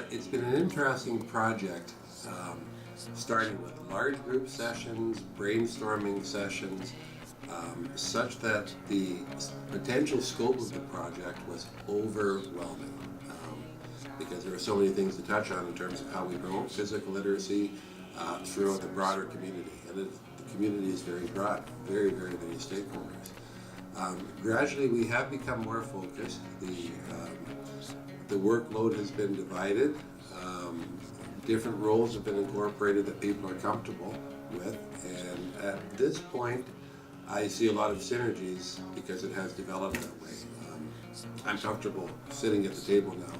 It's been an interesting project, starting with large group sessions, brainstorming sessions, such that the potential scope of the project was overwhelming, because there are so many things to touch on in terms of how we promote physical literacy throughout the broader community. And the community is very broad, very, very many stakeholders. Gradually we have become more focused. The workload has been divided. Different roles have been incorporated that people are comfortable with, and at this point I see a lot of synergies because it has developed that way. I'm comfortable sitting at the table now,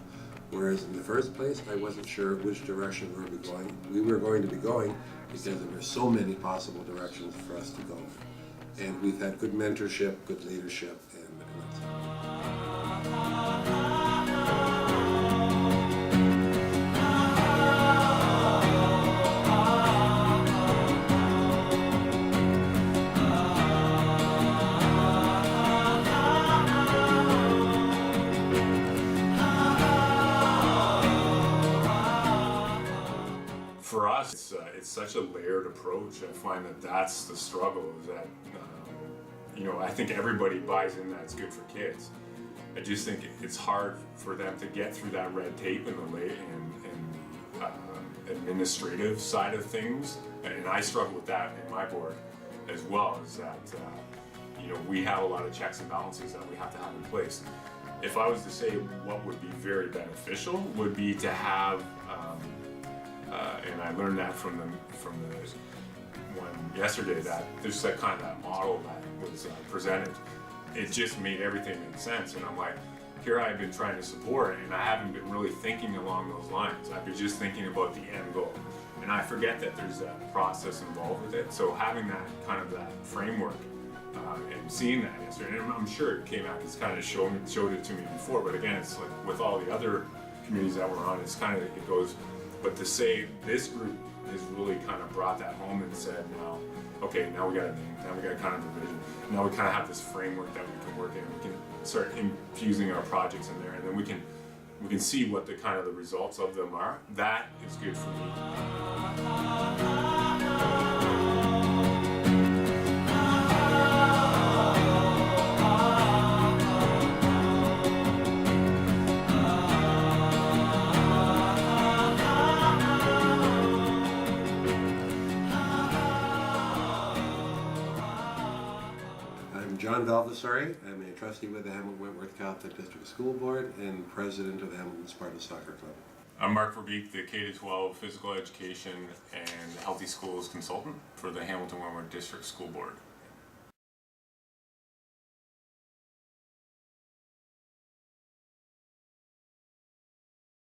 whereas in the first place I wasn't sure which direction we were going to be going because there were so many possible directions for us to go. And we've had good mentorship, good leadership, and for us, it's such a layered approach. I find that that's the struggle, is that I think everybody buys in that it's good for kids. I just think it's hard for them to get through that red tape and the administrative side of things. And I struggle with that in my board as well, is that we have a lot of checks and balances that we have to have in place. If I was to say what would be very beneficial would be to have, and I learned that from the one yesterday, that there's that kind of that model that was presented. It just made everything make sense, and I'm like, here I've been trying to support, and I haven't been really thinking along those lines. I've been just thinking about the end goal, and I forget that there's that process involved with it. So having that kind of that framework and seeing that yesterday, and I'm sure it came out, it's kind of showed it to me before, but again, it's like with all the other communities that we're on, it's kind of, it goes, but to say this group has really kind of brought that home and said, now, okay, now we got a name, now we got kind of a vision, now we kind of have this framework that we can work in, we can start infusing our projects in there, and then we can see what the kind of the results of them are. That is good for me. John Valvasari. I'm a trustee with the Hamilton-Wentworth Catholic District School Board and president of the Hamilton Sparta Soccer Club. I'm Mark Verbeek, the K-12 Physical Education and Healthy Schools Consultant for the Hamilton-Wentworth District School Board.